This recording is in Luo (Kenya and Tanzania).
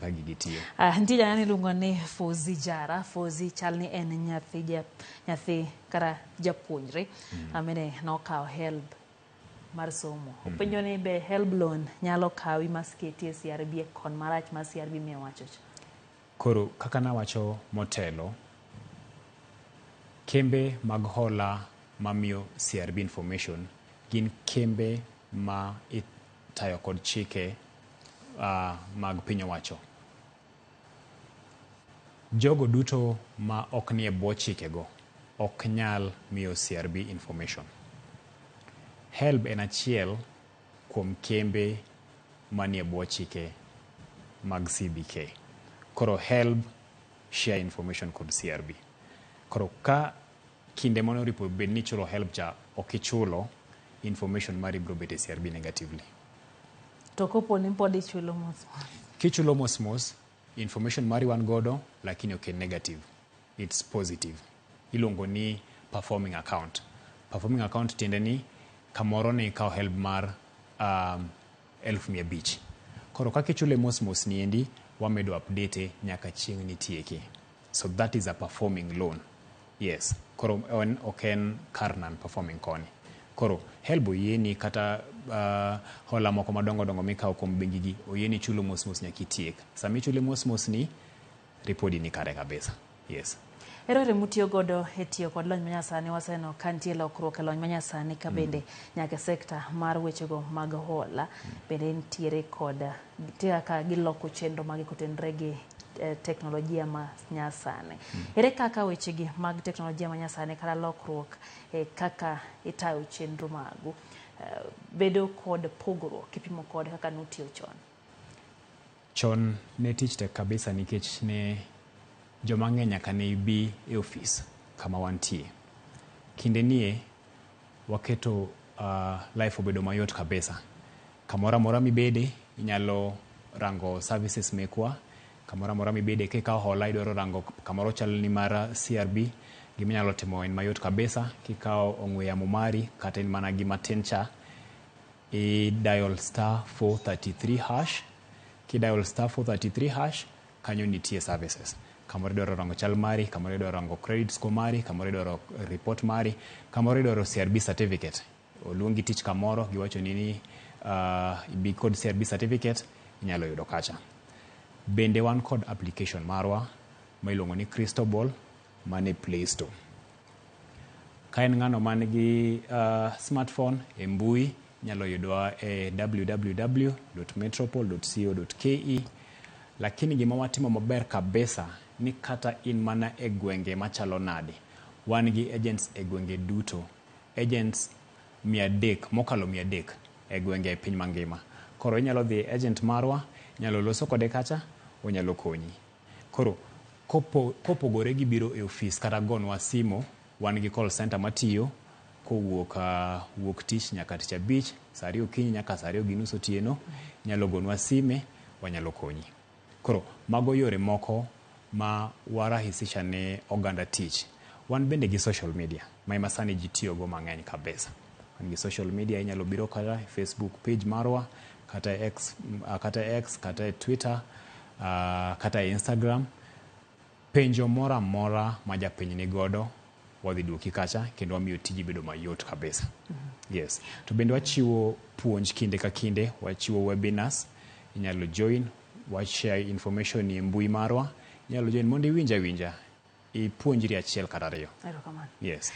kaka gigitiyo. Nitie jana iluongo ni Fozi Jara. Fozi chalni en nyathi kara japuonjre amene nokawo HELB mar somo. Openjo ni be HELB loan nyalo kawi masketi e CRB kon marach ma CRB miyo wacho. Koro kaka nawacho motelo, kembe mag hola mamiyo CRB information gin kembe ma itayo kod chike mag piny owacho. Jogo duto ma ok nie bwo chikego ok nyal miyo CRB information. HELB en achiel kuom kembe manie bwo chike mag CBK. Koro HELB share information kod CRB. Koro ka kinde mono ripo bed ni chulo HELB cha ok ichulo, information mari bro bet e CRB negatively. To kopo ni pod ichulo mos. Kichulo mos, information mari wan godo lakini ok negative. It's positive. Iluongo ni performing account. Performing account tiende ni kamoro ne ikawo HELB mar 1,500. Koro kaka ichule mos niendi wamedo update nyaka chieng' nitieke. So that is a performing loan. Yes. Koro ok en kar non-performing koni. Koro HELB oyieni kata hola moko madongo mikawo kuom bengi gi oyieni chulo mos nyaka itiek. Sama ichule mos ni ripodi ni kare kabisa. Yes. Ere mutiyo godo e tiyo kod lony manyasani waseno ka nitie lokruok e lony manyasani ka bende nyaka sekta mar wechego mag hola bende nitiere kod kaka giloko chenro mag kotenre gi teknolojia ma nyasani. Ere kaka wechegi mag teknolojia ma nyasani kata lokruok kaka itayo chenro magu bedo kod pogruok kipimo kod kaka nutiyo chon? Chon ne tich tek kabisa nikech ne joma ng'eny nyaka ne bi e ofis kama wantie. Kinde nie waketo life obedo mayot kabisa. Kamoro amora mibede inyalo rango services mekwa. Kamoro amora mibede kikawo hola idwaro rango kamoro chal ni mar CRB, giminyalo timo en mayot kabisa. Kikawo ong'we yamo mari kata en mana gima tin cha, i dial *433#. Kidial *433#, kanyo nitie services. Kamoro idwaro rango chal mari, kamoro idwaro rango credit score mari, kamoro idwaro report mari, kamoro idwaro CRB certificate. Oluongi tich kamoro giwacho ni ibi kod CRB certificate, inyalo yudo kacha. Bende wan kod application marwa ma iluongo ni Cristobal mane Play Store. Ka en ng'ano man gi smartphone e mbui inyalo yudwa e www.metropol.co.ke. Lakini gima watimo maber kabisa ni kata in mana e gwenge machalo nade, wan gi agents e gwenge duto. Agents 300, mokalo 300 e gwenge e piny mangima. Koro inyalo dhi agent marwa, inyalo loso kode kacha, onyalo konyi. Koro kopogore gi biro e ofis kata gonwa simo, wan gi call center matiyo wuok tich nyaka tich abich, saa 2 okinyi nyaka saa 2:30 otieno. Inyalo gonwa sime, wanyalo konyi. Koro mago yore moko ma warahisisha ne oganda tich. Wan bende gi social media ma ema sani ji tiyogo mang'eny kabisa. Wan gi social media, inyalo biro kata Facebook page marwa, kata X, kata Twitter, kata Instagram. Penjo mora mora ma japiny ni godo wadhi duoki kacha kendo wamiyo tiji bedo mayot kabisa. Yes. To bende wachiwo puonj kinde ka kinde, wachiwo webinars, inyalo join, share information e mbui marwa, inyalo join mondo iwinja ipuonjri achiel kata ariyo. Erokamano. Yes.